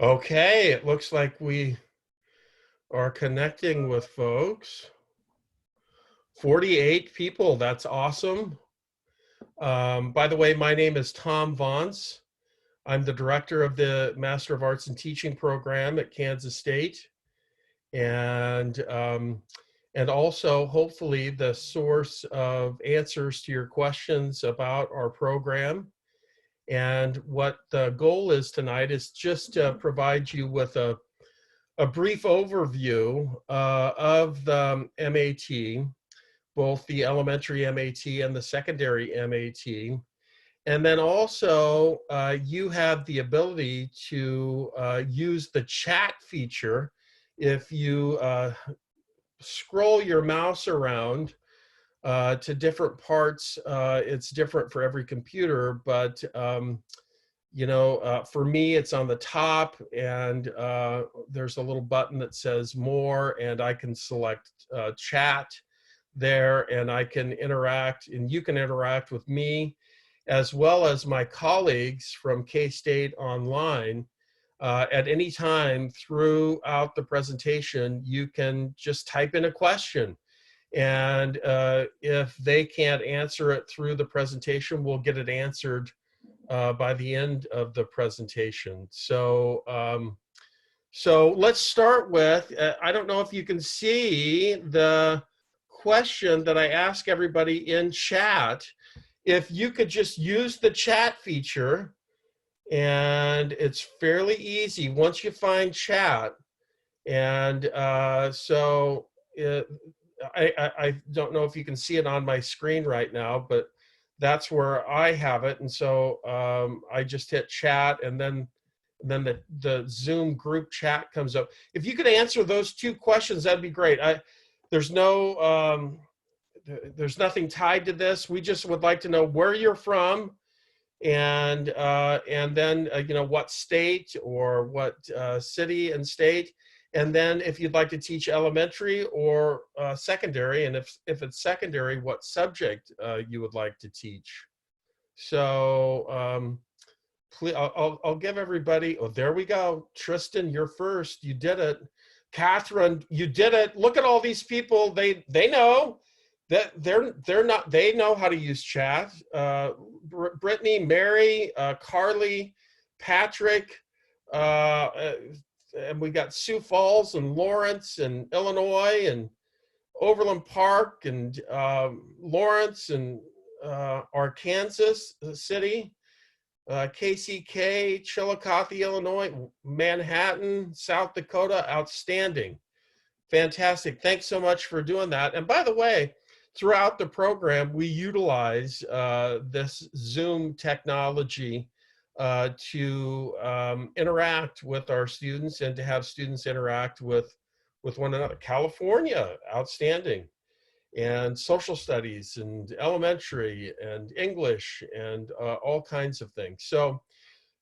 Okay, it looks like we are connecting with folks. 48 people, that's awesome. By the way, my name is Tom Vance. I'm the director of the Master of Arts in Teaching program at Kansas State, and also hopefully the source of answers to your questions about our program. And what the goal is tonight is just to provide you with a brief overview of the MAT, both the elementary MAT and the secondary MAT. And then also, you have the ability to use the chat feature. If you scroll your mouse around to different parts, it's different for every computer, but for me, it's on the top, and there's a little button that says more, and I can select chat there, and I can interact, and you can interact with me as well as my colleagues from K-State Online. At any time throughout the presentation, you can just type in a question. And if they can't answer it through the presentation, we'll get it answered by the end of the presentation. So let's start with, I don't know if you can see the question that I ask everybody in chat. If you could just use the chat feature, and it's fairly easy once you find chat. And I don't know if you can see it on my screen right now, but that's where I have it. And so I just hit chat, and then the Zoom group chat comes up. If you could answer those two questions, that'd be great. There's no, there's nothing tied to this. We just would like to know where you're from, and then what state or what city and state, and then if you'd like to teach elementary or secondary, and if it's secondary, what subject you would like to teach. So please, I'll give everybody. Oh, there we go. Tristan, you're first. You did it. Catherine, you did it. Look at all these people. They know that they're not. They know how to use chat. Brittany, Mary, Carly, Patrick, and we got Sioux Falls and Lawrence and Illinois and Overland Park and Lawrence and Arkansas City. KCK, Chillicothe, Illinois, Manhattan, South Dakota, outstanding. Fantastic. Thanks so much for doing that. And by the way, throughout the program, we utilize this Zoom technology to interact with our students and to have students interact with one another. California, outstanding. And social studies and elementary and English and all kinds of things. So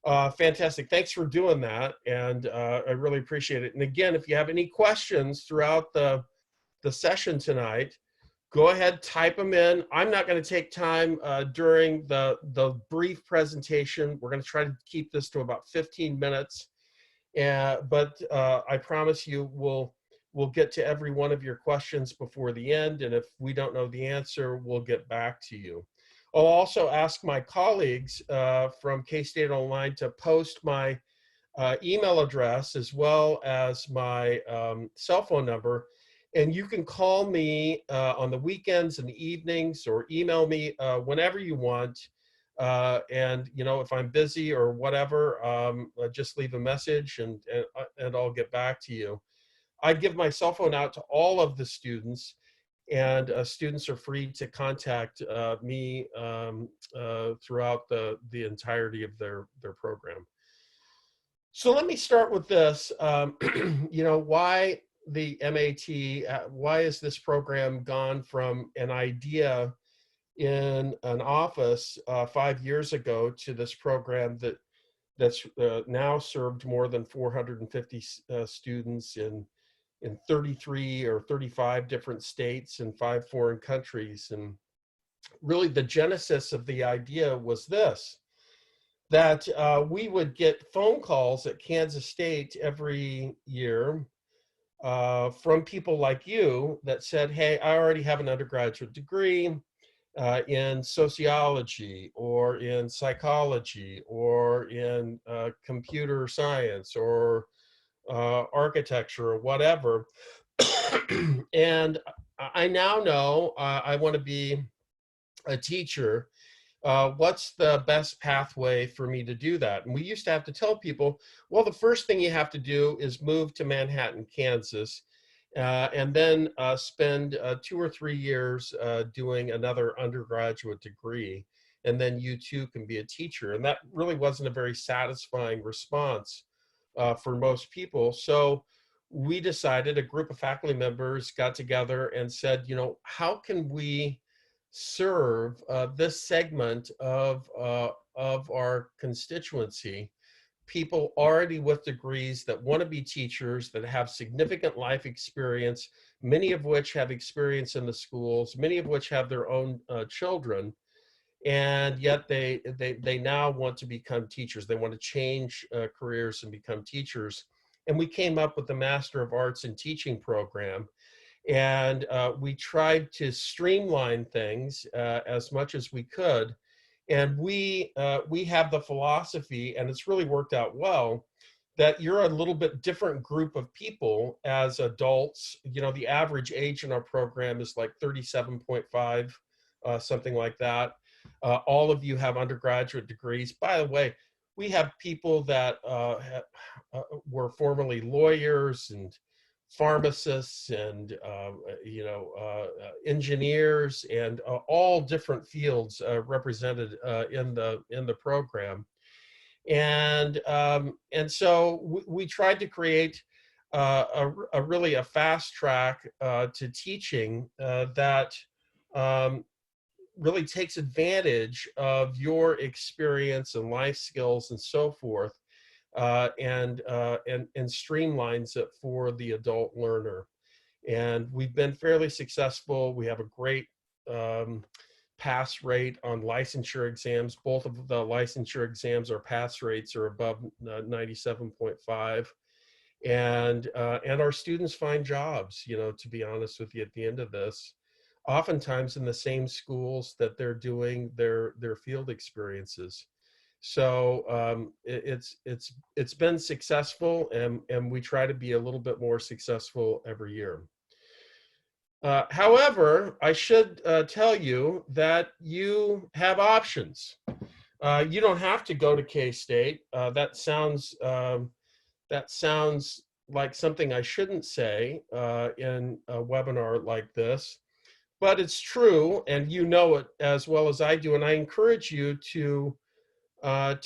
fantastic. Thanks for doing that. And I really appreciate it. And again, if you have any questions throughout the session tonight, go ahead, type them in. I'm not going to take time during the brief presentation. We're going to try to keep this to about 15 minutes. But I promise you we'll get to every one of your questions before the end, and if we don't know the answer, we'll get back to you. I'll also ask my colleagues from K-State Online to post my email address as well as my cell phone number, and you can call me on the weekends and the evenings, or email me whenever you want. And if I'm busy or whatever, just leave a message, and I'll get back to you. I give my cell phone out to all of the students, and students are free to contact me throughout the entirety of their program. So let me start with this. Why the MAT? Why is this program gone from an idea in an office 5 years ago to this program that's now served more than 450 students in 33 or 35 different states and 5 foreign countries. And really the genesis of the idea was this. that we would get phone calls at Kansas State every year from people like you that said, hey, I already have an undergraduate degree in sociology or in psychology or in computer science or architecture or whatever. And I now know I want to be a teacher. What's the best pathway for me to do that? And we used to have to tell people, well, the first thing you have to do is move to Manhattan, Kansas, and then spend 2 or 3 years doing another undergraduate degree. And then you too can be a teacher. And that really wasn't a very satisfying response for most people. So we decided, a group of faculty members got together and said, how can we serve this segment of our constituency, people already with degrees that want to be teachers, that have significant life experience, many of which have experience in the schools, many of which have their own children, and yet they now want to become teachers. They want to change careers and become teachers. And we came up with the Master of Arts in Teaching program, and we tried to streamline things as much as we could. And we have the philosophy, and it's really worked out well, that you're a little bit different group of people as adults. The average age in our program is like 37.5, something like that. All of you have undergraduate degrees. By the way, we have people that were formerly lawyers and pharmacists and engineers, and all different fields represented in the program. And so we tried to create a really a fast track to teaching that really takes advantage of your experience and life skills and so forth, and streamlines it for the adult learner. And we've been fairly successful. We have a great pass rate on licensure exams. Both of the licensure exams, our pass rates are above 97.5. And our students find jobs, to be honest with you, at the end of this, oftentimes in the same schools that they're doing their field experiences. So it's been successful, and we try to be a little bit more successful every year. However, I should tell you that you have options. You don't have to go to K-State. That sounds like something I shouldn't say in a webinar like this, but it's true, and you know it as well as I do. And I encourage you to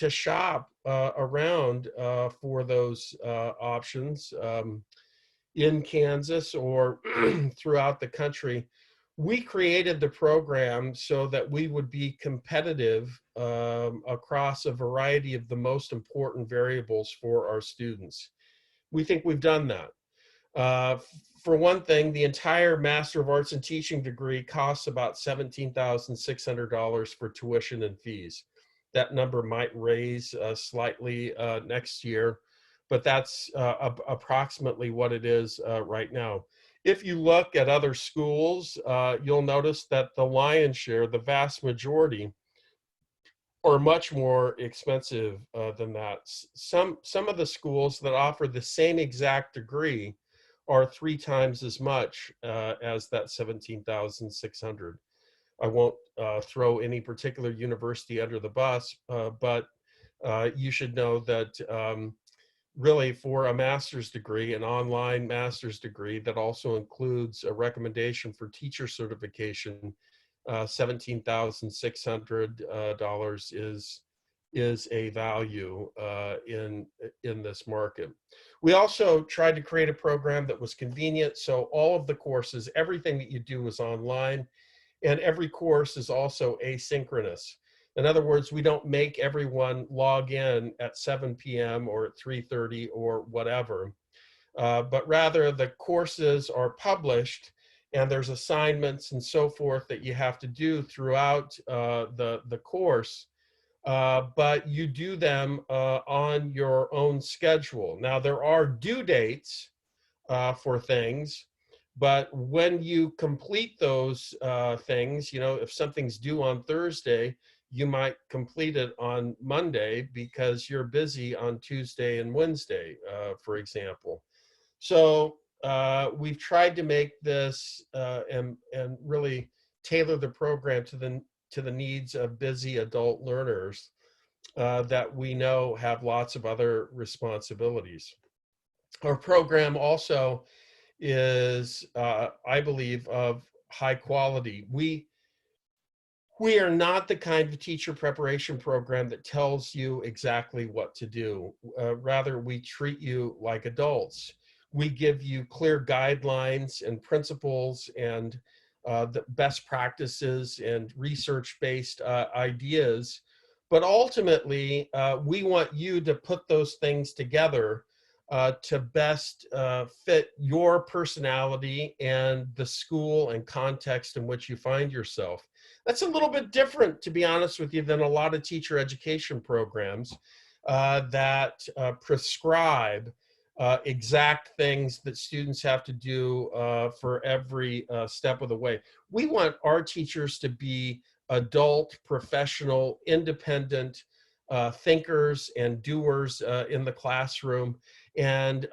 shop around for those options in Kansas or throughout the country. We created the program so that we would be competitive across a variety of the most important variables for our students. We think we've done that. For one thing, the entire Master of Arts in Teaching degree costs about $17,600 for tuition and fees. That number might raise slightly next year, but that's approximately what it is right now. If you look at other schools, you'll notice that the lion's share, the vast majority, are much more expensive than that. Some of the schools that offer the same exact degree are 3 times as much as that 17,600. I won't throw any particular university under the bus, but you should know that really, for a master's degree, an online master's degree that also includes a recommendation for teacher certification, $17,600 is a value in this market. We also tried to create a program that was convenient, so all of the courses, everything that you do is online, and every course is also asynchronous. In other words, we don't make everyone log in at 7 p.m. or at 3:30 or whatever, but rather the courses are published, and there's assignments and so forth that you have to do throughout the course but you do them on your own schedule. Now, there are due dates for things, but when you complete those things, if something's due on Thursday, you might complete it on Monday because you're busy on Tuesday and Wednesday, for example. So we've tried to make this and really tailor the program to the needs of busy adult learners that we know have lots of other responsibilities. Our program also is, I believe, of high quality. We are not the kind of teacher preparation program that tells you exactly what to do. Rather, we treat you like adults. We give you clear guidelines and principles and the best practices and research-based ideas. But ultimately, we want you to put those things together to best fit your personality and the school and context in which you find yourself. That's a little bit different, to be honest with you, than a lot of teacher education programs that prescribe exact things that students have to do for every step of the way. We want our teachers to be adult, professional, independent thinkers and doers in the classroom. And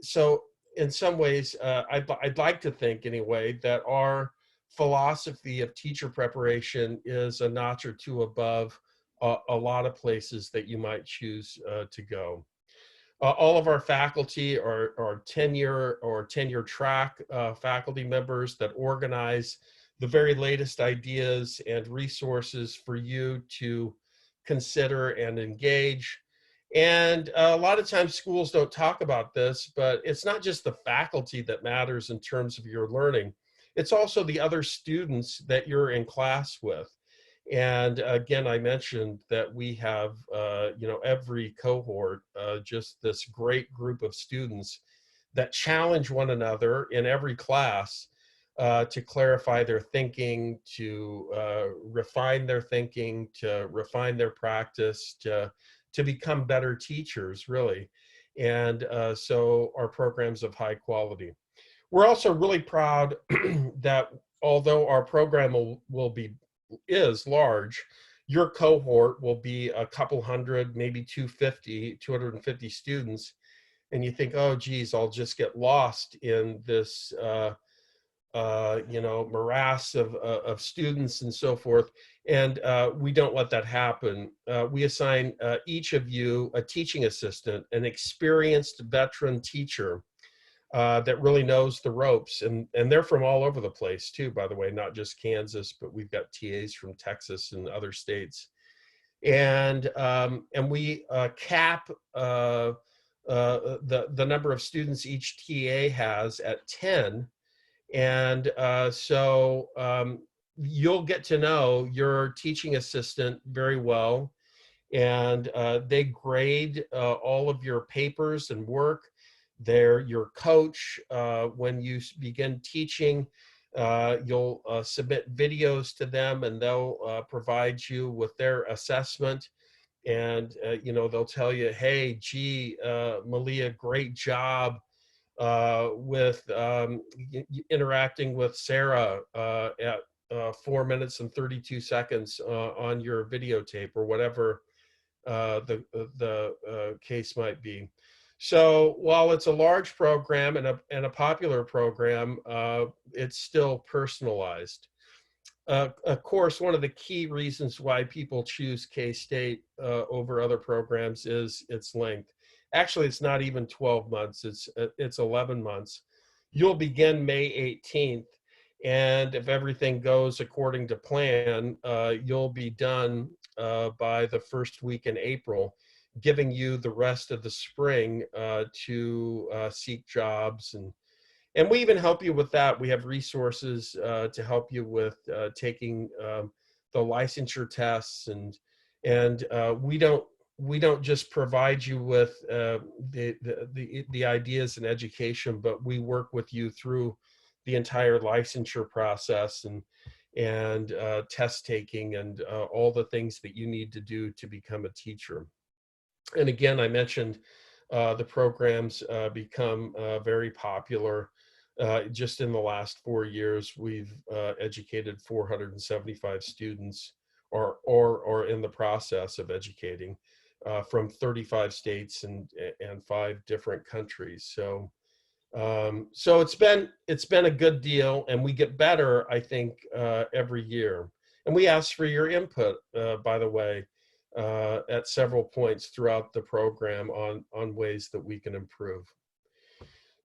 so in some ways, I'd like to think anyway, that our philosophy of teacher preparation is a notch or two above a lot of places that you might choose to go. All of our faculty are tenure track faculty members that organize the very latest ideas and resources for you to consider and engage. And a lot of times schools don't talk about this, but it's not just the faculty that matters in terms of your learning. It's also the other students that you're in class with. And again, I mentioned that we have, every cohort, just this great group of students that challenge one another in every class to clarify their thinking, to refine their thinking, to refine their practice, to become better teachers, really. And so our program's of high quality. We're also really proud that although our program is large, your cohort will be a couple hundred, maybe 250 students. And you think, oh, geez, I'll just get lost in this, morass of students and so forth. And we don't let that happen. We assign each of you a teaching assistant, an experienced veteran teacher that really knows the ropes. And they're from all over the place too, by the way, not just Kansas, but we've got TAs from Texas and other states. And we cap the number of students each TA has at 10. And so you'll get to know your teaching assistant very well. And they grade all of your papers and work. They're your coach. When you begin teaching, you'll submit videos to them and they'll provide you with their assessment. And, they'll tell you, hey, gee, Malia, great job with interacting with Sarah at 4 minutes and 32 seconds on your videotape, or whatever the case might be. So while it's a large program and a popular program, it's still personalized. Of course, one of the key reasons why people choose K-State over other programs is its length. Actually, it's not even 12 months, it's 11 months. You'll begin May 18th, and if everything goes according to plan, you'll be done by the first week in April, giving you the rest of the spring to seek jobs. And we even help you with that. We have resources to help you with taking the licensure tests, and we don't just provide you with the ideas and education, but we work with you through the entire licensure process. and test taking and all the things that you need to do to become a teacher. And again, I mentioned the programs become very popular. Just in the last 4 years, we've educated 475 students, or in the process of educating, from 35 states and 5 different countries. So it's been a good deal, and we get better, I think, every year. And we ask for your input, by the way, at several points throughout the program on ways that we can improve.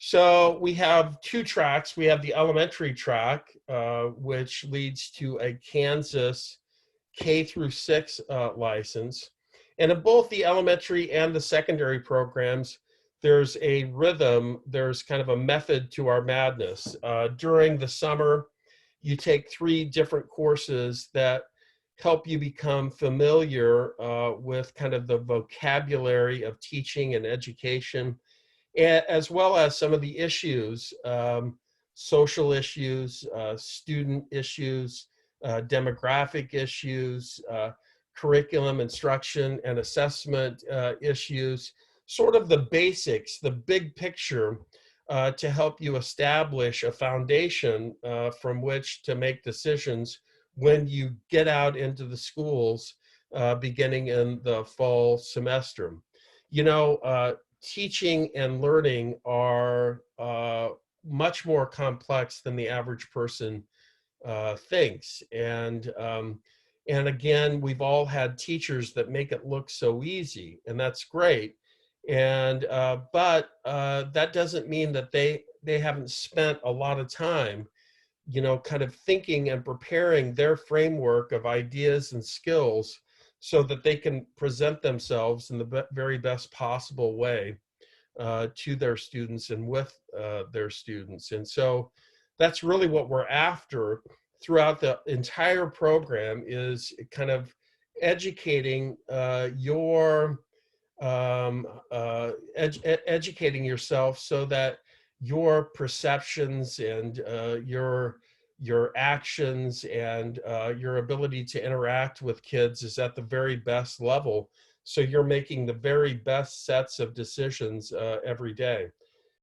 So we have 2 tracks. We have the elementary track, which leads to a Kansas K-6 license. And in both the elementary and the secondary programs, there's a rhythm, there's kind of a method to our madness. During the summer, you take 3 different courses that help you become familiar with kind of the vocabulary of teaching and education, as well as some of the issues, social issues, student issues, demographic issues, curriculum, instruction, and assessment issues, sort of the basics, the big picture, to help you establish a foundation from which to make decisions when you get out into the schools beginning in the fall semester. You know, teaching and learning are much more complex than the average person thinks. And again, we've all had teachers that make it look so easy, and that's great. And but that doesn't mean that they haven't spent a lot of time, you know, kind of thinking and preparing their framework of ideas and skills so that they can present themselves in the very best possible way to their students and with their students. And so that's really what we're after throughout the entire program, is kind of educating educating yourself so that your perceptions and your actions and your ability to interact with kids is at the very best level. So you're making the very best sets of decisions every day.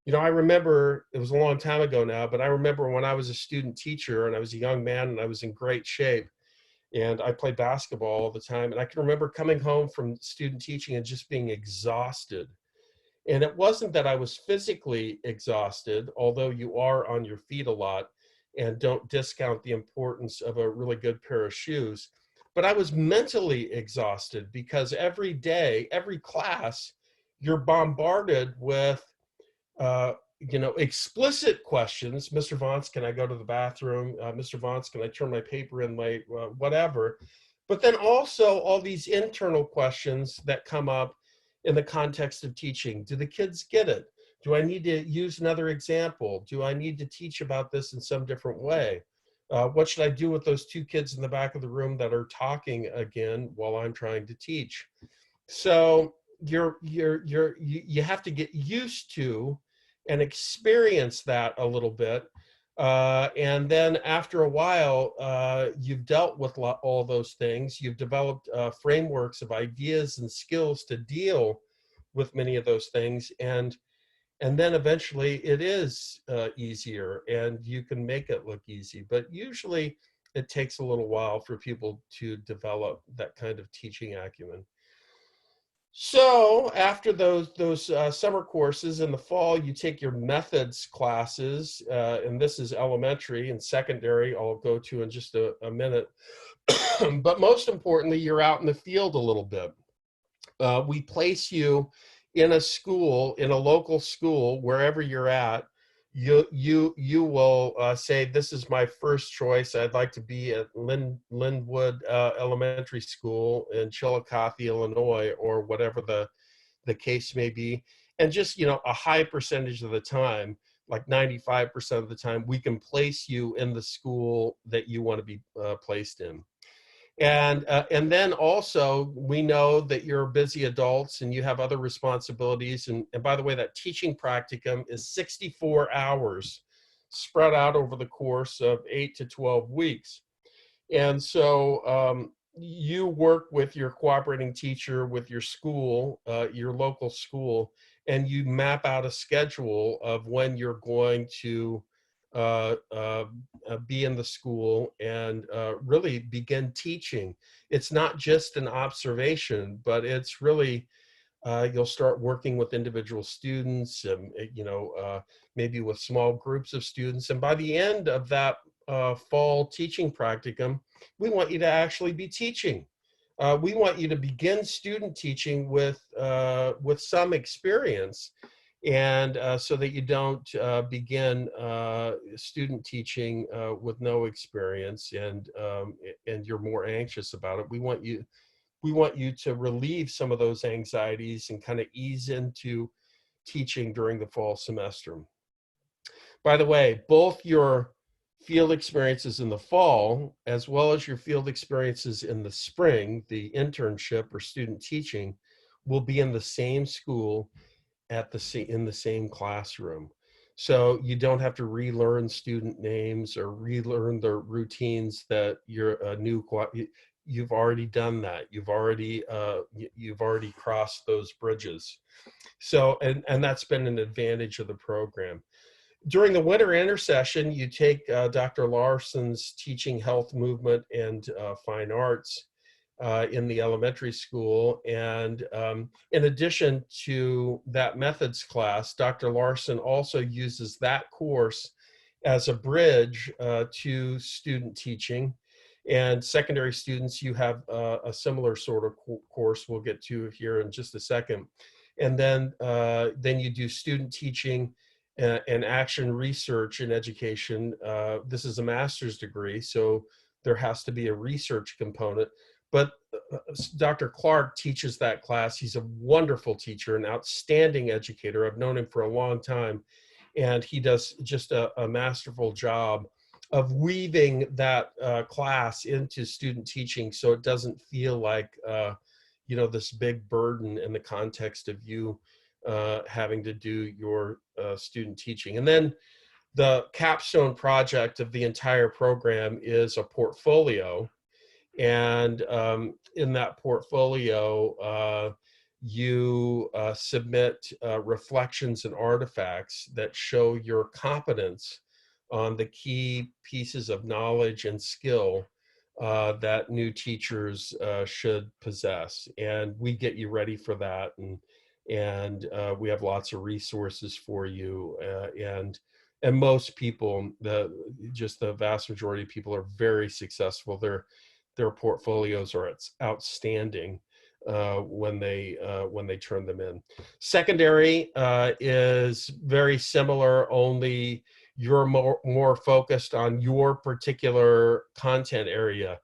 You know, I remember, it was a long time ago now, but I remember when I was a student teacher and I was a young man and I was in great shape and I played basketball all the time. And I can remember coming home from student teaching and just being exhausted. And it wasn't that I was physically exhausted, although you are on your feet a lot, and don't discount the importance of a really good pair of shoes. But I was mentally exhausted because every day, every class, you're bombarded with you know, explicit questions. Mr. Vance, can I go to the bathroom? Mr. Vance, can I turn my paper in late? Whatever. But then also all these internal questions that come up in the context of teaching. Do the kids get it? Do I need to use another example? Do I need to teach about this in some different way? What should I do with those 2 kids in the back of the room that are talking again while I'm trying to teach? So you have to get used to and experience that a little bit. And then after a while, you've dealt with all those things. You've developed frameworks of ideas and skills to deal with many of those things. And then eventually it is easier and you can make it look easy. But usually it takes a little while for people to develop that kind of teaching acumen. So after those summer courses in the fall, you take your methods classes, and this is elementary and secondary. I'll go to in just a minute. But most importantly, you're out in the field a little bit. We place you in a school, in a local school, wherever you're at. You will say, this is my first choice. I'd like to be at Linwood Elementary School in Chillicothe, Illinois, or whatever the case may be. And just, you know, a high percentage of the time, like 95% of the time, we can place you in the school that you want to be placed in. And then also, we know that you're busy adults and you have other responsibilities. And by the way, that teaching practicum is 64 hours spread out over the course of 8 to 12 weeks. And so you work with your cooperating teacher, with your school, your local school, and you map out a schedule of when you're going to be in the school and really begin teaching. It's not just an observation, but it's really you'll start working with individual students, maybe with small groups of students. And by the end of that fall teaching practicum, we want you to actually be teaching. We want you to begin student teaching with some experience, and so that you don't begin student teaching with no experience, and you're more anxious about it. We want you to relieve some of those anxieties and kind of ease into teaching during the fall semester. By the way, both your field experiences in the fall, as well as your field experiences in the spring, the internship or student teaching, will be in the same school in the same classroom. So you don't have to relearn student names or relearn the routines that you've already done that. You've already crossed those bridges. So and that's been an advantage of the program. During the winter intersession, you take Dr. Larson's Teaching Health, Movement, and Fine Arts in the elementary school. And in addition to that methods class, Dr. Larson also uses that course as a bridge to student teaching. And secondary students, you have a similar sort of course we'll get to here in just a second. And then you do student teaching and action research in education. This is a master's degree, so there has to be a research component. But Dr. Clark teaches that class. He's a wonderful teacher, an outstanding educator. I've known him for a long time, and he does just a masterful job of weaving that class into student teaching, so it doesn't feel like this big burden in the context of you having to do your student teaching. And then the capstone project of the entire program is a portfolio. And in that portfolio, you submit reflections and artifacts that show your competence on the key pieces of knowledge and skill that new teachers should possess. And we get you ready for that. And we have lots of resources for you. And most people, the vast majority of people, are very successful. Their portfolios are outstanding when they turn them in. Secondary is very similar, only you're more focused on your particular content area.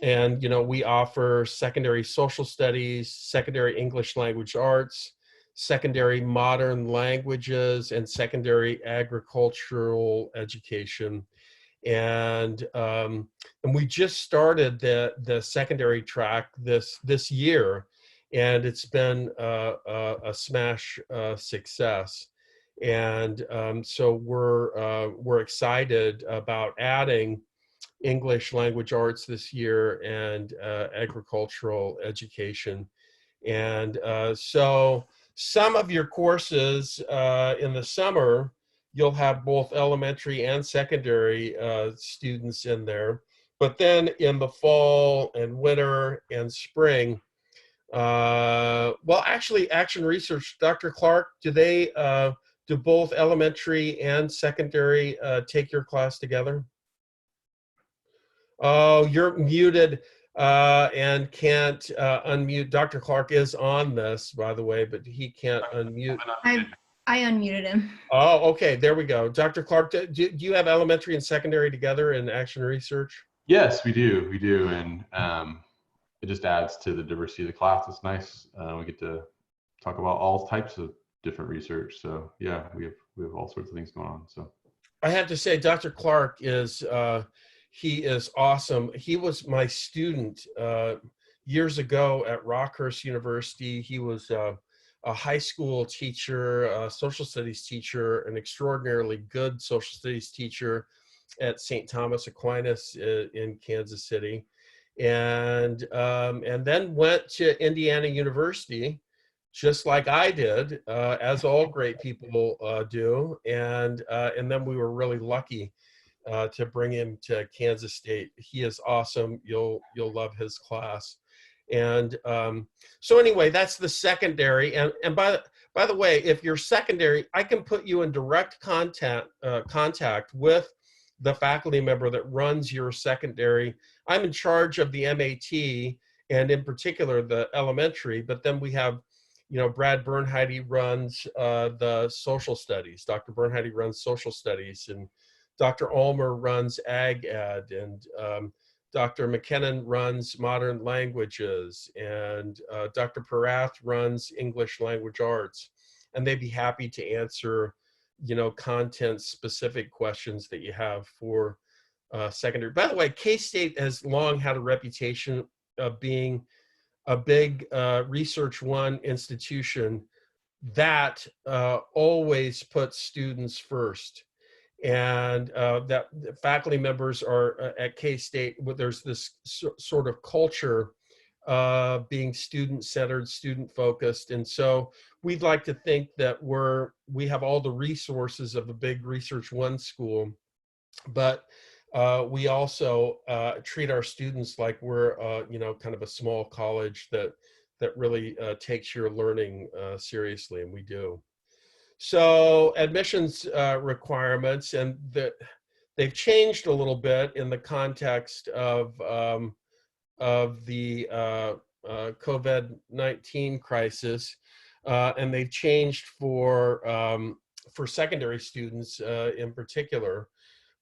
And we offer secondary social studies, secondary English language arts, secondary modern languages, and secondary agricultural education. And we just started the secondary track this year, and it's been a smash success. And so we're excited about adding English language arts this year and agricultural education. And so some of your courses in the summer, you'll have both elementary and secondary students in there. But then in the fall and winter and spring, actually, Action Research, Dr. Clark, do both elementary and secondary take your class together? Oh, you're muted and can't unmute. Dr. Clark is on this, by the way, but he can't unmute. I unmuted him. Oh, okay. There we go. Dr. Clark, do you have elementary and secondary together in Action Research? Yes, we do. We do. And it just adds to the diversity of the class. It's nice. We get to talk about all types of different research. So yeah, we have all sorts of things going on. So I have to say, Dr. Clark he is awesome. He was my student years ago at Rockhurst University. He was a high school teacher, a social studies teacher, an extraordinarily good social studies teacher. at St. Thomas Aquinas in Kansas City, and then went to Indiana University, just like I did, as all great people do, and then we were really lucky to bring him to Kansas State. He is awesome. You'll love his class. And so anyway, that's the secondary. And by the way, if you're secondary, I can put you in direct contact with the faculty member that runs your secondary. I'm in charge of the MAT and in particular the elementary, but then we have, Brad Bernheide runs the social studies. Dr. Bernheide runs social studies, and Dr. Ulmer runs Ag Ed, and Dr. McKinnon runs modern languages, and Dr. Perath runs English language arts. And they'd be happy to answer, content specific questions that you have for secondary. By the way, K-State has long had a reputation of being a big Research One institution that always puts students first. And that faculty members are at K-State, there's this sort of culture being student-centered, student-focused. And so we'd like to think that we have all the resources of a big Research One school, but we also treat our students like we're, kind of a small college that really takes your learning seriously, and we do. So admissions requirements, and they've changed a little bit in the context of the COVID-19 crisis, and they've changed for secondary students in particular.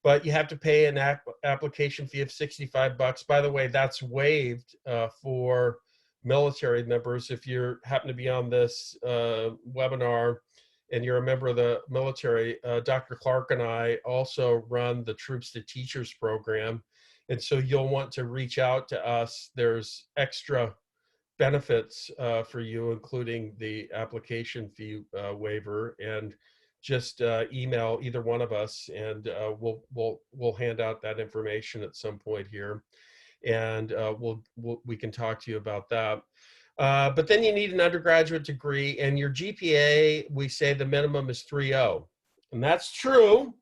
But you have to pay an application fee of $65. By the way, that's waived for military members. If you happen to be on this webinar and you're a member of the military, Dr. Clark and I also run the Troops to Teachers program. And so you'll want to reach out to us. There's extra benefits for you, including the application fee waiver, and just email either one of us, and we'll hand out that information at some point here, and we can talk to you about that. But then you need an undergraduate degree, and your GPA, we say the minimum is 3.0, and that's true,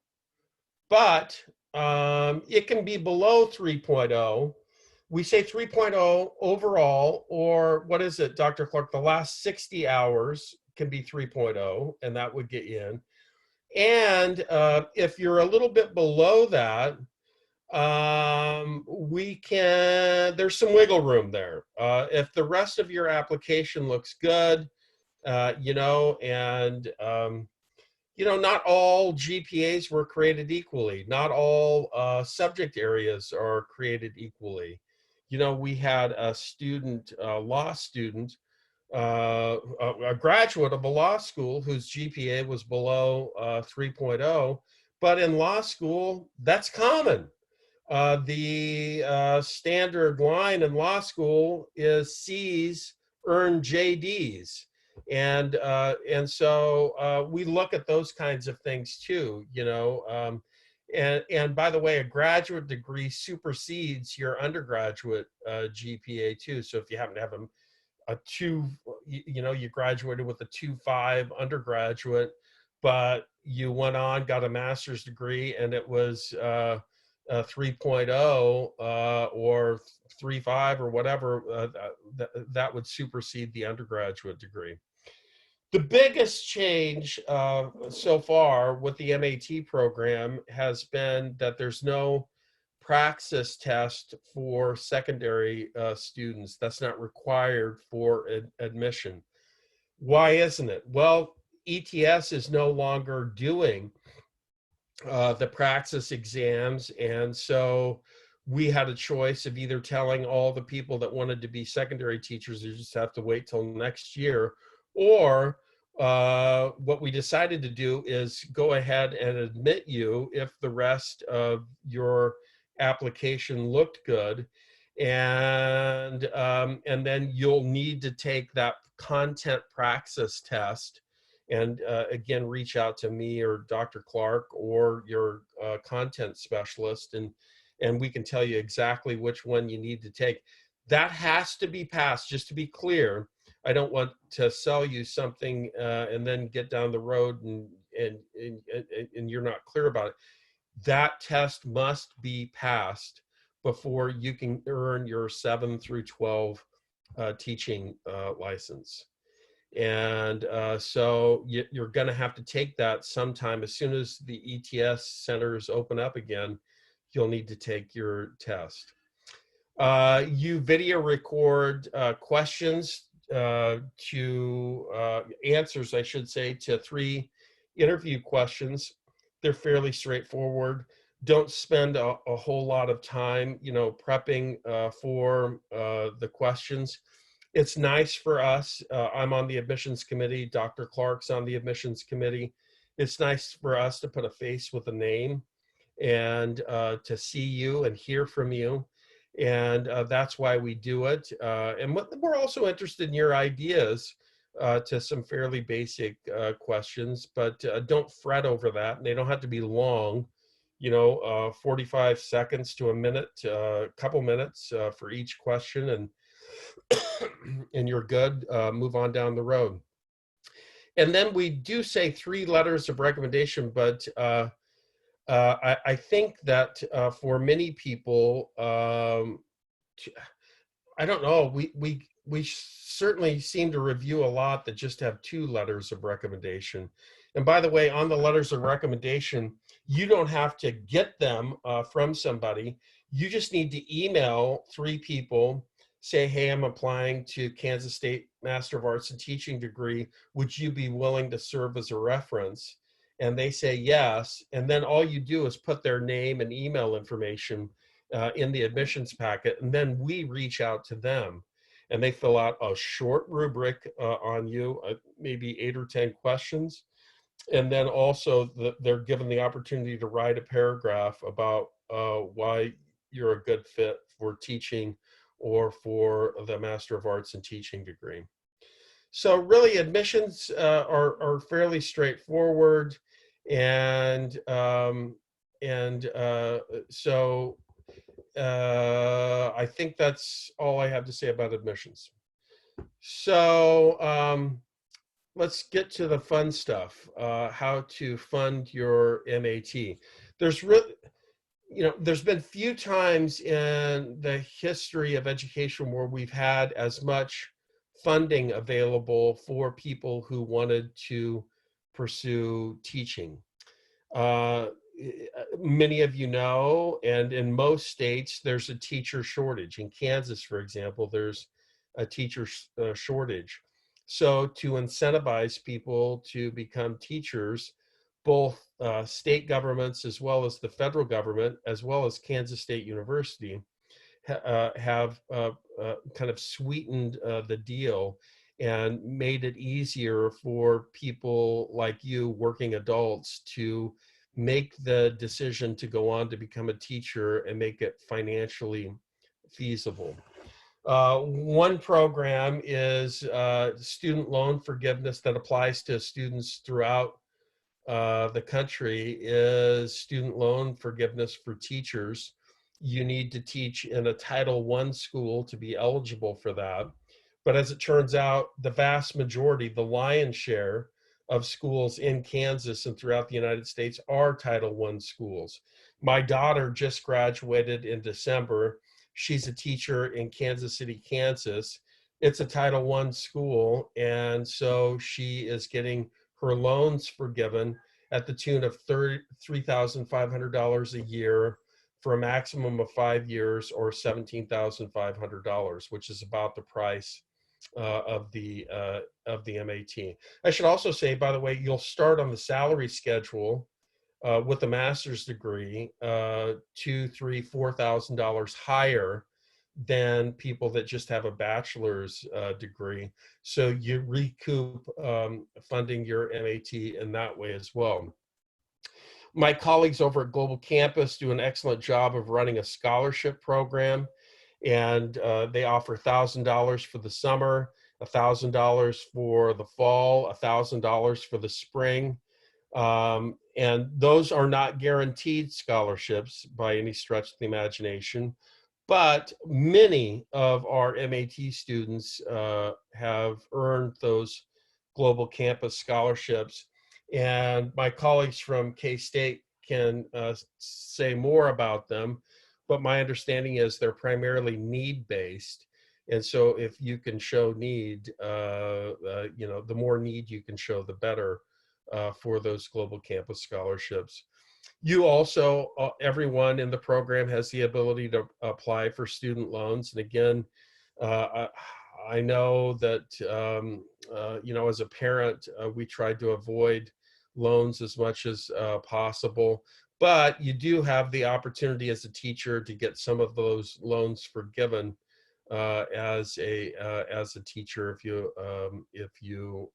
but it can be below 3.0. We say 3.0 overall, or what is it, Dr. Clark? The last 60 hours can be 3.0, and that would get you in. And if you're a little bit below that, there's some wiggle room there. If the rest of your application looks good, not all GPAs were created equally. Not all subject areas are created equally. We had a student, a law student, a graduate of a law school whose GPA was below 3.0, but in law school, that's common. The standard line in law school is C's earn JDs. And so we look at those kinds of things too, and by the way, a graduate degree supersedes your undergraduate GPA too. So if you happen to have a 2, you graduated with a 2.5 undergraduate, but you went on, got a master's degree, and it was 3.0 or 3.5 or whatever, that would supersede the undergraduate degree. The biggest change so far with the MAT program has been that there's no praxis test for secondary students. That's not required for admission. Why isn't it? Well, ETS is no longer doing the praxis exams, and so we had a choice of either telling all the people that wanted to be secondary teachers you just have to wait till next year, or what we decided to do is go ahead and admit you if the rest of your application looked good, and then you'll need to take that content praxis test, And again, reach out to me or Dr. Clark or your content specialist, and we can tell you exactly which one you need to take. That has to be passed, just to be clear. I don't want to sell you something and then get down the road and you're not clear about it. That test must be passed before you can earn your 7 through 12 teaching license. And so you're going to have to take that sometime. As soon as the ETS centers open up again, you'll need to take your test. You video record questions to answers, I should say, to 3 interview questions. They're fairly straightforward. Don't spend a whole lot of time, prepping for the questions. It's nice for us. I'm on the admissions committee. Dr. Clark's on the admissions committee. It's nice for us to put a face with a name and to see you and hear from you. And that's why we do it. And we're also interested in your ideas to some fairly basic questions, but don't fret over that. And they don't have to be long, 45 seconds to a minute, a couple minutes for each question, and you're good. Move on down the road. And then we do say 3 letters of recommendation, but I think that for many people, I don't know, we certainly seem to review a lot that just have 2 letters of recommendation. And by the way, on the letters of recommendation, you don't have to get them from somebody. You just need to email 3 people, say, hey, I'm applying to Kansas State Master of Arts in Teaching degree. Would you be willing to serve as a reference? And they say yes. And then all you do is put their name and email information in the admissions packet. And then we reach out to them and they fill out a short rubric on you, maybe 8 or 10 questions. And then also they're given the opportunity to write a paragraph about why you're a good fit for teaching or for the Master of Arts in Teaching degree. So really admissions are fairly straightforward. And so I think that's all I have to say about admissions. So let's get to the fun stuff, how to fund your MAT. There's been few times in the history of education where we've had as much funding available for people who wanted to pursue teaching. Many of you know, and in most states, there's a teacher shortage. In Kansas, for example, there's a teacher shortage. So to incentivize people to become teachers, both state governments as well as the federal government, as well as Kansas State University, have kind of sweetened the deal and made it easier for people like you, working adults, to make the decision to go on to become a teacher and make it financially feasible. One program is student loan forgiveness that applies to students throughout the country, is student loan forgiveness for teachers. You need to teach in a Title I school to be eligible for that. But as it turns out, the vast majority, the lion's share of schools in Kansas and throughout the United States are Title I schools. My daughter just graduated in December. She's a teacher in Kansas City, Kansas. It's a Title I school, and so she is getting her loans forgiven at the tune of $3,500 a year for a maximum of 5 years, or $17,500, which is about the price of the MAT. I should also say, by the way, you'll start on the salary schedule with a master's degree, $2,000, $3,000, $4,000 higher than people that just have a bachelor's degree. So you recoup funding your MAT in that way as well. My colleagues over at Global Campus do an excellent job of running a scholarship program, and they offer $1,000 for the summer, $1,000 for the fall, $1,000 for the spring. And those are not guaranteed scholarships by any stretch of the imagination, but many of our MAT students have earned those global campus scholarships. And my colleagues from K-State can say more about them, but my understanding is they're primarily need-based. And so if you can show need, the more need you can show, the better for those global campus scholarships. You also, everyone in the program has the ability to apply for student loans. And again, I know that, as a parent, we tried to avoid loans as much as possible. But you do have the opportunity as a teacher to get some of those loans forgiven as a teacher if you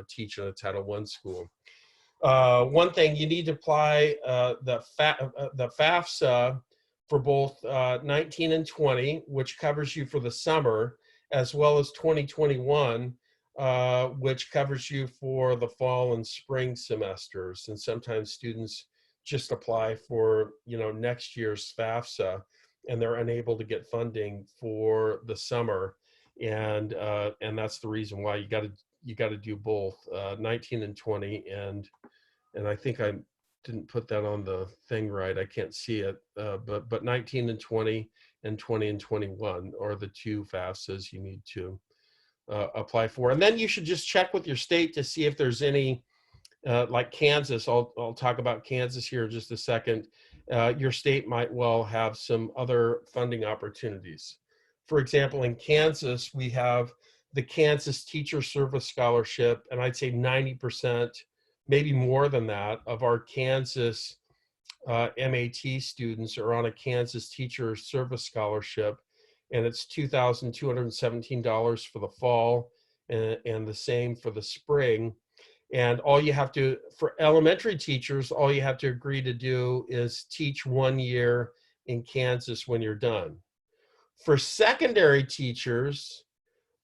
teach in a Title I school. One thing you need to apply the FAFSA for both 19 and 20, which covers you for the summer, as well as 2021, which covers you for the fall and spring semesters. And sometimes students just apply for next year's FAFSA, and they're unable to get funding for the summer, and that's the reason why you got to do both 19 and 20. And I think I didn't put that on the thing right. I can't see it, but 19 and 20 and 20 and 21 are the two FAFSAs you need to apply for. And then you should just check with your state to see if there's any, like Kansas. I'll talk about Kansas here in just a second. Your state might well have some other funding opportunities. For example, in Kansas, we have the Kansas Teacher Service Scholarship, and I'd say 90%, maybe more than that, of our Kansas MAT students are on a Kansas Teacher Service Scholarship, and it's $2,217 for the fall, and the same for the spring. And all you have to, for elementary teachers, all you have to agree to do is teach 1 year in Kansas when you're done. For secondary teachers,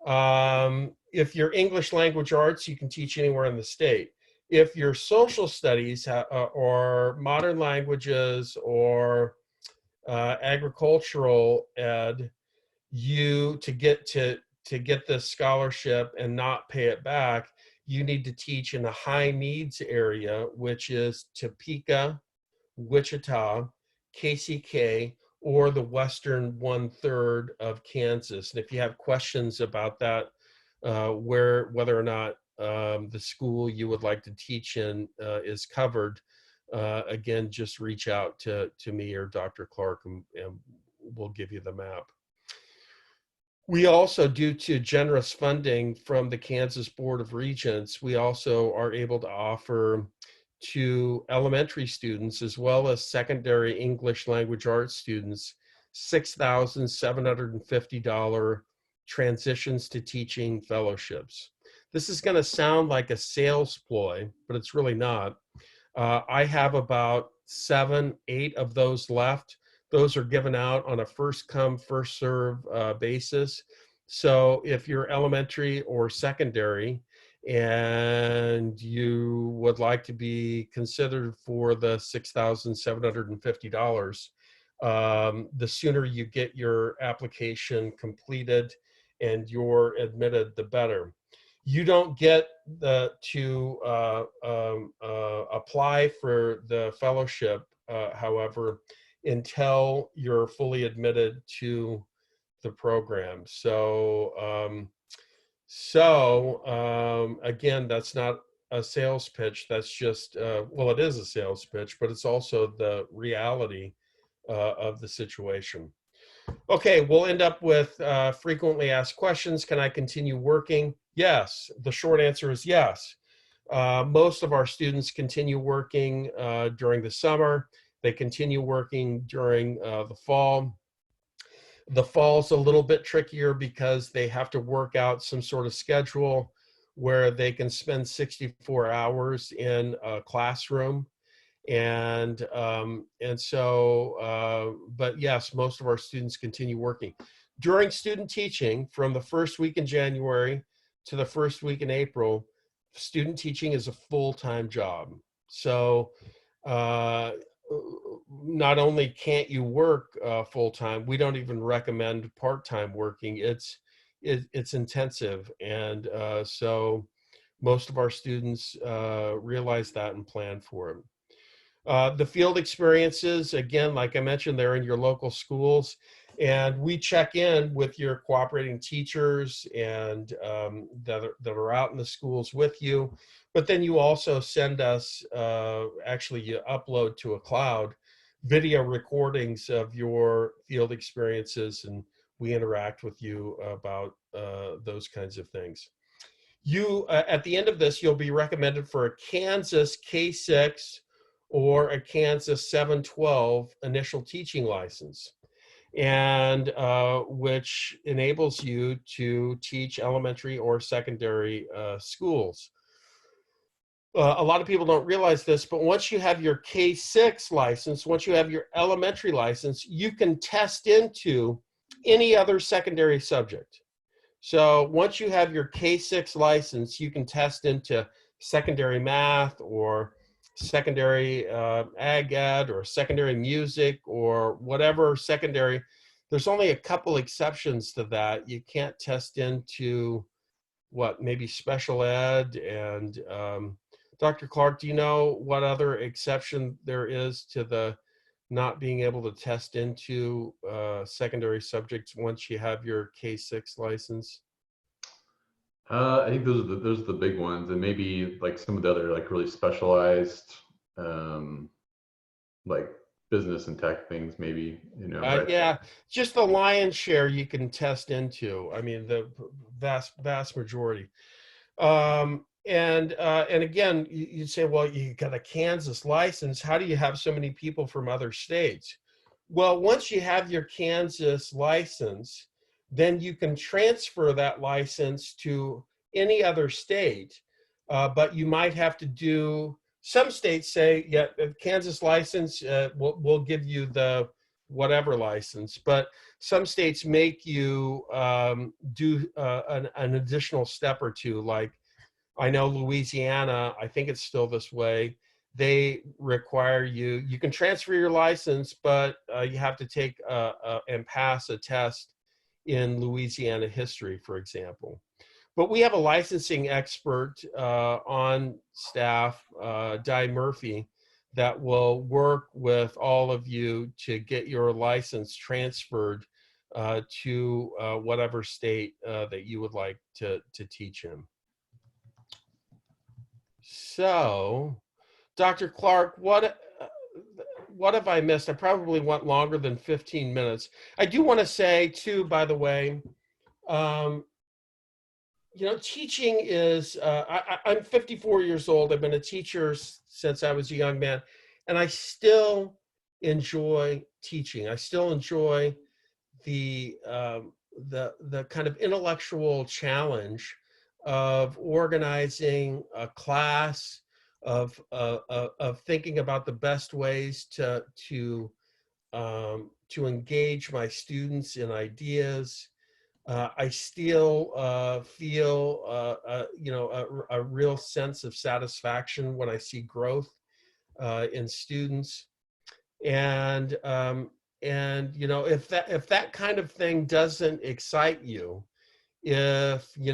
if you're English language arts, you can teach anywhere in the state. If you're social studies or modern languages or agricultural ed, to get this scholarship and not pay it back, you need to teach in a high needs area, which is Topeka, Wichita, KCK, or the western 1/3 of Kansas. And if you have questions about that, whether or not the school you would like to teach in is covered, again, just reach out to me or Dr. Clark, and we'll give you the map. We also, due to generous funding from the Kansas Board of Regents, we also are able to offer to elementary students as well as secondary English language arts students $6,750 transitions to teaching fellowships. This is going to sound like a sales ploy, but it's really not. I have about 7, 8 of those left. Those are given out on a first come, first serve basis. So if you're elementary or secondary and you would like to be considered for the $6,750, the sooner you get your application completed and you're admitted, the better. You don't get to apply for the fellowship, however, until you're fully admitted to the program. Again, that's not a sales pitch. That's just, well, it is a sales pitch, but it's also the reality of the situation. Okay, we'll end up with frequently asked questions. Can I continue working? Yes. The short answer is yes. Most of our students continue working during the summer. They continue working during the fall. The fall's a little bit trickier because they have to work out some sort of schedule where they can spend 64 hours in a classroom. But yes, most of our students continue working. During student teaching, from the first week in January to the first week in April, student teaching is a full-time job. So not only can't you work full-time, we don't even recommend part-time working. It's intensive. And so most of our students realize that and plan for it. The field experiences, again, like I mentioned, they're in your local schools, and we check in with your cooperating teachers and that are out in the schools with you. But then you also send us, actually you upload to a cloud video recordings of your field experiences, and we interact with you about those kinds of things. You, at the end of this, you'll be recommended for a Kansas K-6 or a Kansas 712 initial teaching license, and which enables you to teach elementary or secondary schools. A lot of people don't realize this, but once you have your K-6 license, once you have your elementary license, you can test into any other secondary subject. So once you have your K-6 license, you can test into secondary math or secondary ag ed or secondary music or whatever secondary. There's only a couple exceptions to that. You can't test into maybe special ed. And Dr. Clark, do you know what other exception there is to the not being able to test into secondary subjects once you have your K-6 license? I think those are the big ones, and maybe like some of the other like really specialized, like business and tech things, maybe, you know. But Yeah, just the lion's share you can test into. I mean, the vast majority. And again, you'd say, well, you got a Kansas license. How do you have so many people from other states? Well, once you have your Kansas license, then you can transfer that license to any other state. But you might have to do, some states say, yeah, Kansas license, we'll give you the whatever license. But some states make you do an additional step or two. Like I know Louisiana, I think it's still this way. They require you can transfer your license, but you have to take and pass a test in Louisiana history, for example. But we have a licensing expert on staff, Di Murphy, that will work with all of you to get your license transferred to whatever state that you would like to teach in. So, Dr. Clark, what have I missed? I probably went longer than 15 minutes. I do want to say, too, by the way, teaching is, I'm 54 years old. I've been a teacher since I was a young man, and I still enjoy teaching. I still enjoy the kind of intellectual challenge of organizing a class, of thinking about the best ways to engage my students in ideas. I still feel a real sense of satisfaction when I see growth in students, and if that kind of thing doesn't excite you, if you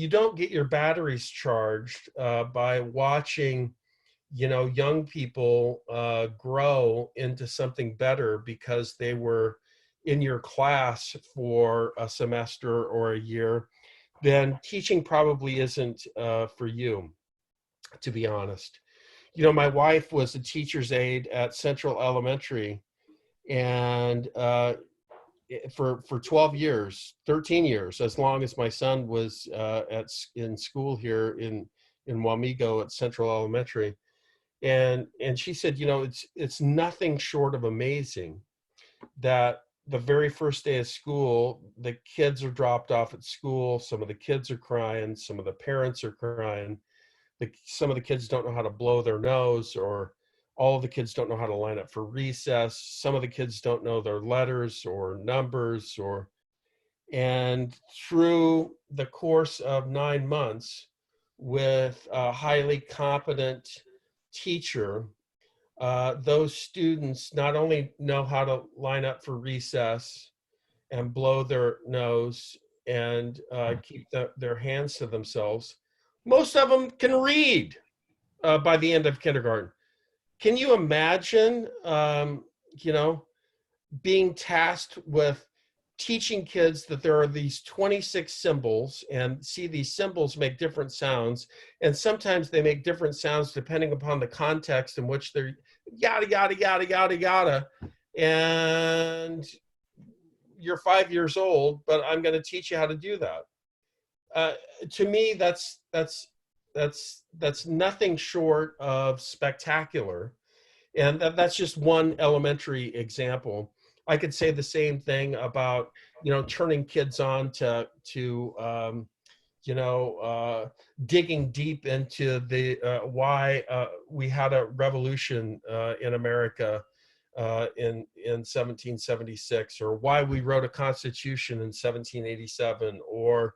don't get your batteries charged by watching young people grow into something better because they were in your class for a semester or a year, then teaching probably isn't for you, to be honest. My wife was a teacher's aide at Central Elementary, and for 12 years, 13 years, as long as my son was in school here in Wamego at Central Elementary. And she said, it's nothing short of amazing that the very first day of school, the kids are dropped off at school. Some of the kids are crying. Some of the parents are crying. Some of the kids don't know how to blow their nose, or all of the kids don't know how to line up for recess. Some of the kids don't know their letters or numbers, And through the course of 9 months with a highly competent teacher, those students not only know how to line up for recess and blow their nose and keep their hands to themselves, most of them can read by the end of kindergarten. Can you imagine, you know, being tasked with teaching kids that there are these 26 symbols, and see, these symbols make different sounds, and sometimes they make different sounds depending upon the context in which they're yada yada yada yada yada, and you're 5 years old, but I'm going to teach you how to do that. To me, that's nothing short of spectacular. And that's just one elementary example. I could say the same thing about, you know, turning kids on to digging deep into the why we had a revolution in America in 1776, or why we wrote a constitution in 1787, or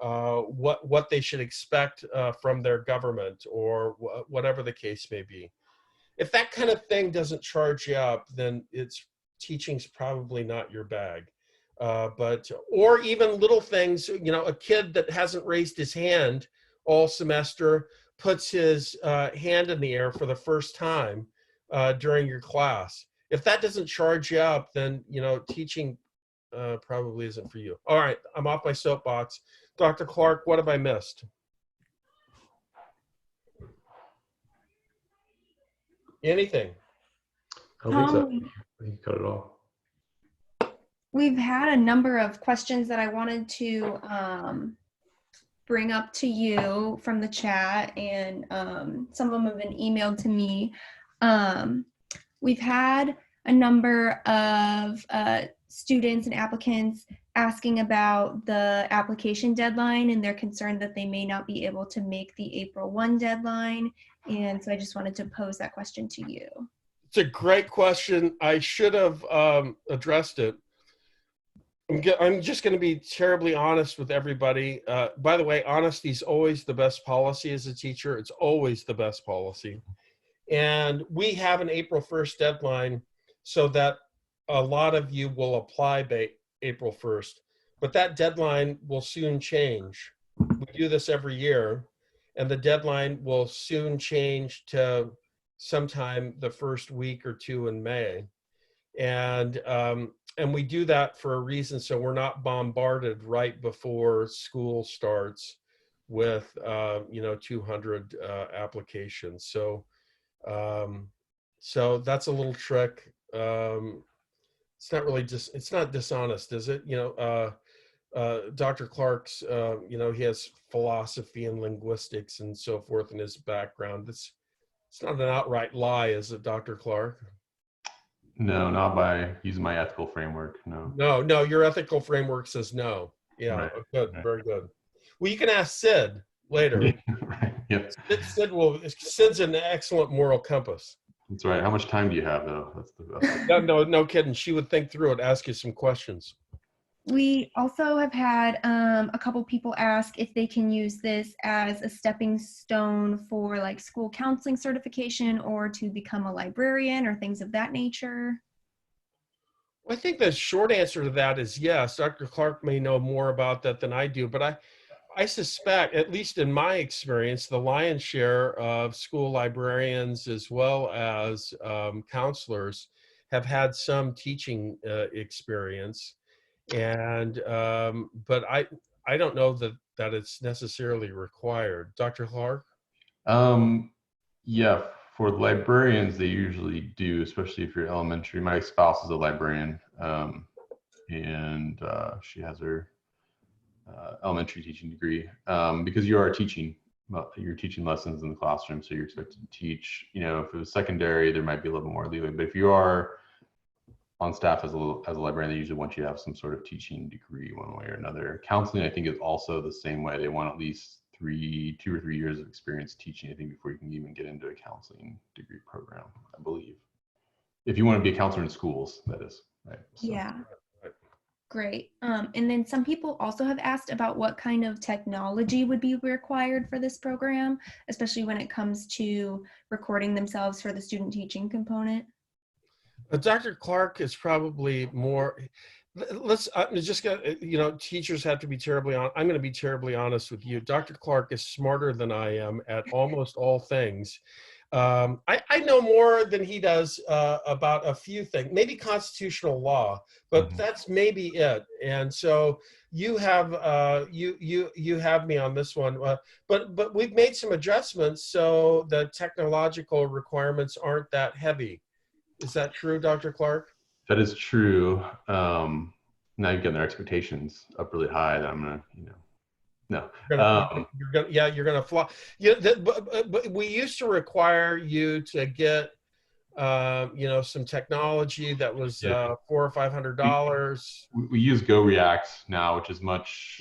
what they should expect from their government, or whatever the case may be. If that kind of thing doesn't charge you up, then teaching's probably not your bag. Or even little things, you know, a kid that hasn't raised his hand all semester puts his hand in the air for the first time during your class. If that doesn't charge you up, then, you know, teaching probably isn't for you. All right, I'm off my soapbox. Dr. Clark, what have I missed? Anything? I don't think so. I think you cut it off. We've had a number of questions that I wanted to bring up to you from the chat, and some of them have been emailed to me. We've had a number of students and applicants asking about the application deadline, and they're concerned that they may not be able to make the April 1 deadline. And so I just wanted to pose that question to you. It's a great question. I should have addressed it. I'm just going to be terribly honest with everybody. By the way, honesty is always the best policy as a teacher. It's always the best policy. And we have an April 1st deadline so that a lot of you will apply by April 1st. But that deadline will soon change. We do this every year, and the deadline will soon change to sometime the first week or two in May. And we do that for a reason, so we're not bombarded right before school starts with 200 applications. So that's a little trick. It's not really it's not dishonest, is it? Dr. Clark's he has philosophy and linguistics and so forth in his background. It's not an outright lie, is it, Dr. Clark? No, not by using my ethical framework. No, your ethical framework says no. Yeah, right. Good, right. Very good. Well, you can ask Sid later. Right. Yep. Sid's an excellent moral compass. That's right. How much time do you have, though? That's the best. No kidding. She would think through it, ask you some questions. We also have had a couple people ask if they can use this as a stepping stone for like school counseling certification, or to become a librarian, or things of that nature. Well, I think the short answer to that is yes. Dr. Clark may know more about that than I do, but I suspect, at least in my experience, the lion's share of school librarians as well as counselors have had some teaching experience. And but I don't know that it's necessarily required. Dr. Clark? Yeah, for librarians, they usually do, especially if you're elementary. My spouse is a librarian, and she has her elementary teaching degree, because you are teaching. You're teaching lessons in the classroom, so you're expected to teach. If it was secondary, there might be a little more leeway. But if you are on staff as a librarian, they usually want you to have some sort of teaching degree one way or another. Counseling, I think, is also the same way. They want at least 2 or 3 years of experience teaching, I think, before you can even get into a counseling degree program, I believe. If you want to be a counselor in schools, that is, right? So. Yeah. Great. And then some people also have asked about what kind of technology would be required for this program, especially when it comes to recording themselves for the student teaching component. Dr. Clark is probably more, I'm just gonna, teachers have to be terribly on. I'm going to be terribly honest with you. Dr. Clark is smarter than I am at almost all things. I know more than he does about a few things, maybe constitutional law, but that's maybe it. And so you have you have me on this one, but we've made some adjustments so the technological requirements aren't that heavy. Is that true, Dr. Clark? That is true. Now you've got their expectations up really high that I'm gonna, no. You're gonna fly. Yeah, but we used to require you to get, some technology that was $400 or $500. We use Go React now, which is much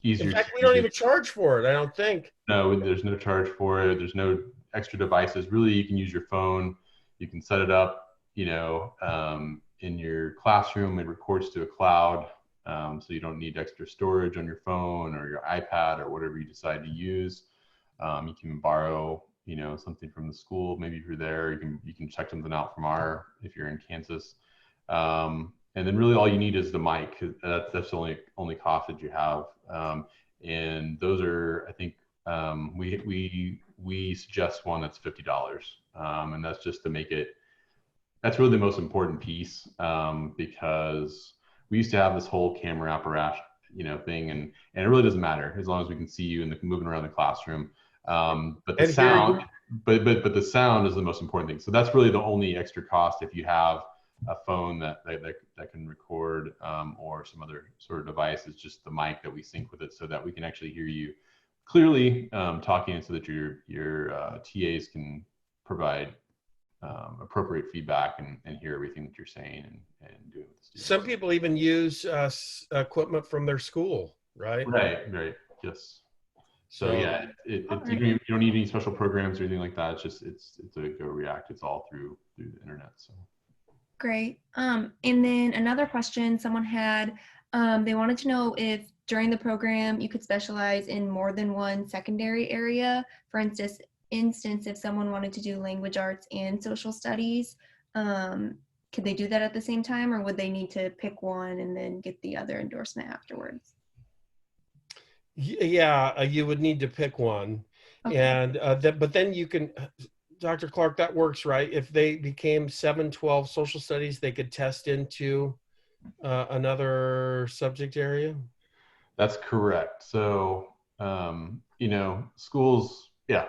easier. In fact, we don't even charge for it, I don't think. No, there's no charge for it. There's no extra devices. Really, you can use your phone. You can set it up, in your classroom. It records to a cloud, so you don't need extra storage on your phone or your iPad or whatever you decide to use. You can borrow, something from the school. Maybe if you're there, you can check something out from if you're in Kansas. And then really all you need is the mic. That's the only cost that you have. And those are, I think, we suggest one that's $50. And that's just to make it, that's really the most important piece, because we used to have this whole camera apparatus, thing, and it really doesn't matter as long as we can see you and moving around the classroom. But the sound, but the sound is the most important thing. So that's really the only extra cost if you have a phone that can record, or some other sort of device. Is just the mic that we sync with it so that we can actually hear you clearly talking, so that your TAs can provide appropriate feedback and hear everything that you're saying and doing with the students. Some people even use equipment from their school, right? Right. Yes. So yeah, you don't need any special programs or anything like that. It's a Go React. It's all through the internet. So great. And then another question someone had, they wanted to know if during the program you could specialize in more than one secondary area. For instance, if someone wanted to do language arts and social studies, could they do that at the same time, or would they need to pick one and then get the other endorsement afterwards? Yeah, you would need to pick one. Okay. And but then you can, Dr. Clark, that works, right? If they became 712 social studies, they could test into another subject area. That's correct. So schools, yeah.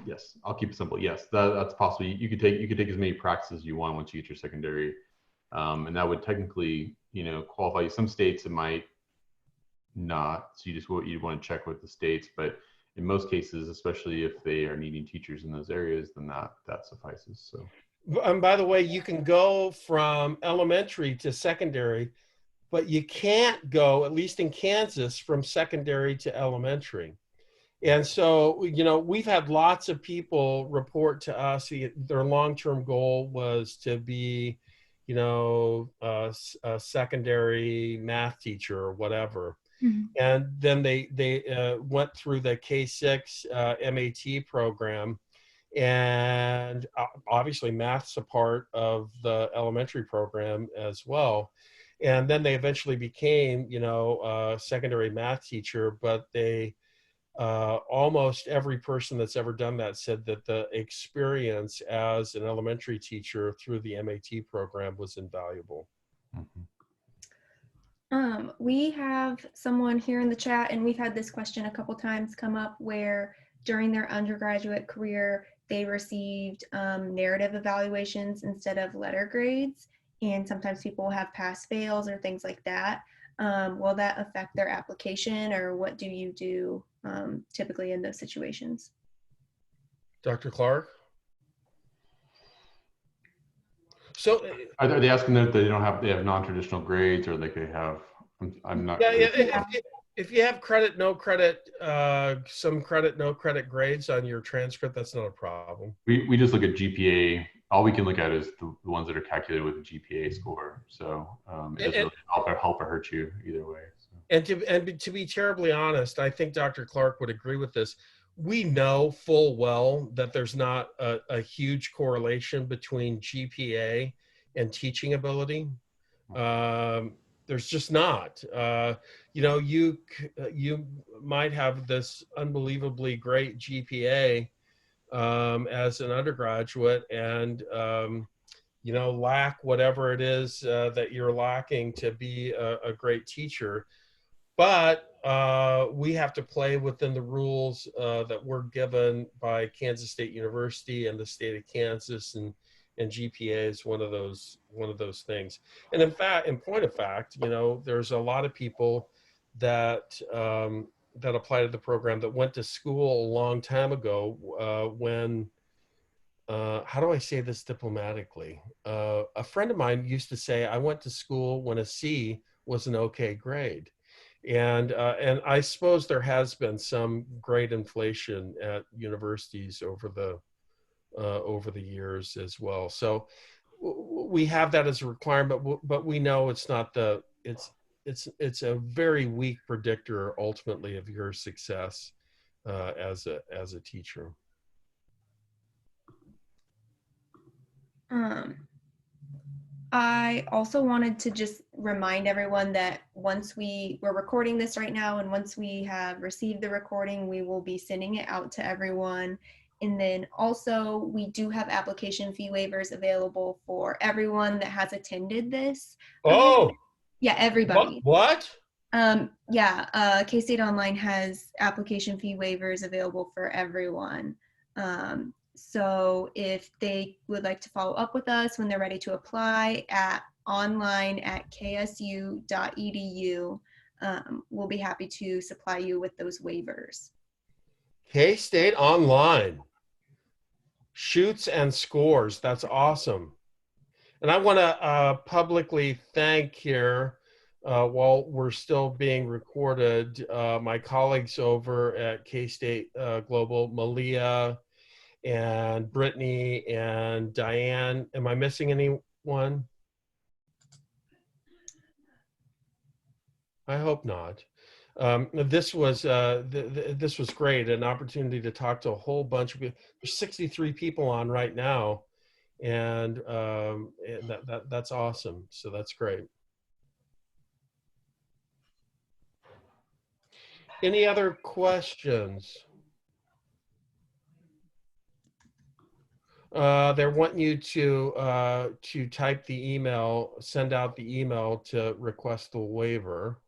Yes, I'll keep it simple. Yes, that's possible. You could take as many practices as you want once you get your secondary, and that would technically, qualify you. Some states it might not, so you'd want to check with the states. But in most cases, especially if they are needing teachers in those areas, then that suffices. So. And by the way, you can go from elementary to secondary, but you can't go, at least in Kansas, from secondary to elementary. And so, we've had lots of people report to us their long-term goal was to be, a secondary math teacher or whatever. Mm-hmm. And then they went through the K-6 MAT program. And obviously math's a part of the elementary program as well. And then they eventually became, a secondary math teacher, but almost every person that's ever done that said that the experience as an elementary teacher through the MAT program was invaluable. Mm-hmm. We have someone here in the chat, and we've had this question a couple times come up, where during their undergraduate career, they received narrative evaluations instead of letter grades. And sometimes people have pass fails or things like that. Will that affect their application, or what do you do typically in those situations? Dr. Clark? So are they asking that they have non-traditional grades, or like they have, I'm not. Yeah. If you have credit, no credit, some credit, no credit grades on your transcript, that's not a problem. We just look at GPA all we can look at is the ones that are calculated with a GPA score. So it doesn't And, really help or hurt you either way. So. and to be terribly honest, I think Dr. Clark would agree with this. We know full well that there's not a huge correlation between GPA and teaching ability. There's just not. You know, you might have this unbelievably great GPA as an undergraduate, and you know, lack whatever it is that you're lacking to be a great teacher. But we have to play within the rules that we're given by Kansas State University and the state of Kansas, and GPA is one of those things. And in fact, in point of fact, you know, there's a lot of people that that apply to the program that went to school a long time ago when how do I say this diplomatically? A friend of mine used to say, I went to school when a C was an okay grade. And I suppose there has been some great inflation at universities over the years as well. So we have that as a requirement, but we know it's not it's a very weak predictor ultimately of your success as a teacher. I also wanted to just remind everyone that once we're recording this right now, and once we have received the recording, we will be sending it out to everyone. And then also we do have application fee waivers available for everyone that has attended this. Oh, yeah, everybody. What? K-State Online has application fee waivers available for everyone. So if they would like to follow up with us when they're ready to apply at online@ksu.edu, we'll be happy to supply you with those waivers. K-State Online. Shoots and scores. That's awesome. And I want to publicly thank here, while we're still being recorded, my colleagues over at K-State Global, Malia and Brittany and Diane. Am I missing anyone? I hope not. This was this was great, an opportunity to talk to a whole bunch of people. There's 63 people on right now, and that's awesome. So that's great. Any other questions? They're wanting you to type the email, send out the email to request the waiver.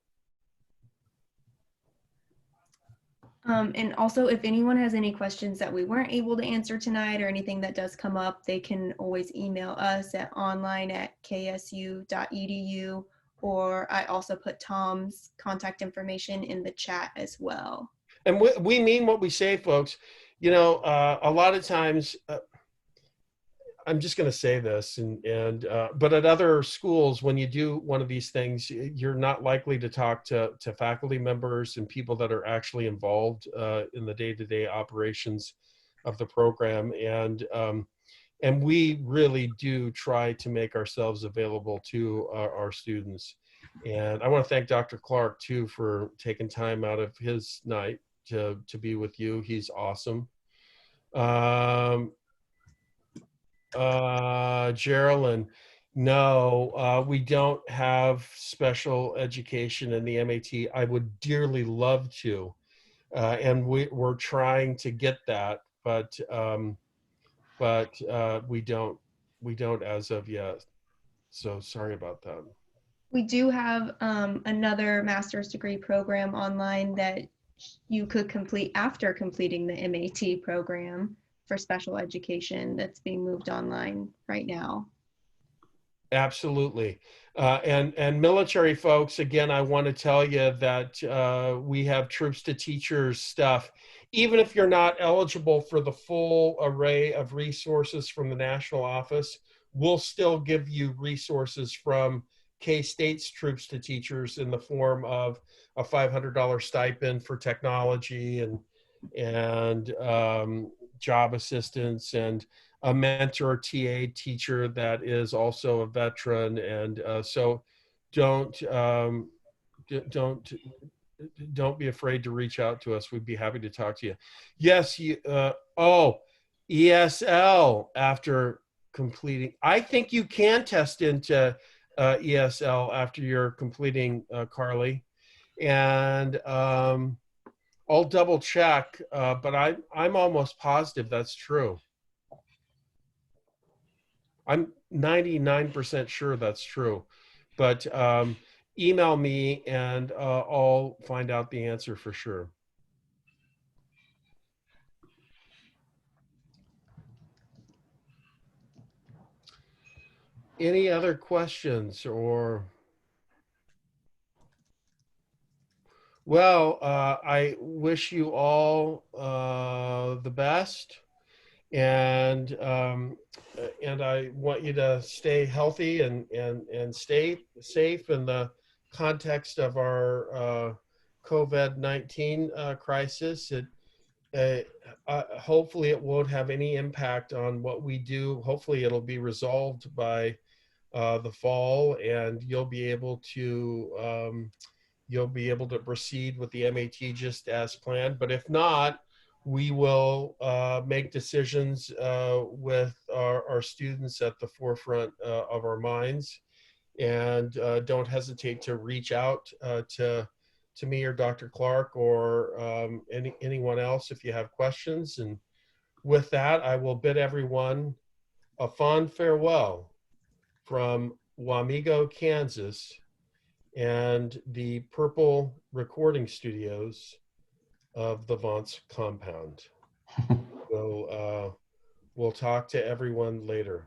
And also, if anyone has any questions that we weren't able to answer tonight or anything that does come up, they can always email us at online@ksu.edu, or I also put Tom's contact information in the chat as well. And we mean what we say, folks. You know, a lot of times, I'm just going to say this, but at other schools, when you do one of these things, you're not likely to talk to faculty members and people that are actually involved in the day-to-day operations of the program, and we really do try to make ourselves available to our students. And I want to thank Dr. Clark too for taking time out of his night to be with you. He's awesome. Geraldine, no, we don't have special education in the MAT. I would dearly love to, and we're trying to get that, but we don't as of yet. So sorry about that. We do have another master's degree program online that you could complete after completing the MAT program for special education that's being moved online right now. Absolutely. And military folks, again, I want to tell you that we have troops to teachers stuff. Even if you're not eligible for the full array of resources from the national office, we'll still give you resources from K-State's troops to teachers in the form of a $500 stipend for technology and job assistance and a mentor TA teacher that is also a veteran. And so don't, don't, don't be afraid to reach out to us. We'd be happy to talk to you. Yes. ESL after completing. I think you can test into ESL after you're completing, Carly. And I'll double check, but I'm almost positive that's true. I'm 99% sure that's true, but email me and I'll find out the answer for sure. Any other questions or? Well, I wish you all the best, and I want you to stay healthy and stay safe in the context of our COVID-19 crisis. Hopefully, it won't have any impact on what we do. Hopefully, it'll be resolved by the fall, and you'll be able to proceed with the MAT just as planned. But if not, we will make decisions with our students at the forefront of our minds. And don't hesitate to reach out to me or Dr. Clark or anyone else if you have questions. And with that, I will bid everyone a fond farewell from Wamego, Kansas, and the purple recording studios of the Vance compound. So we'll talk to everyone later.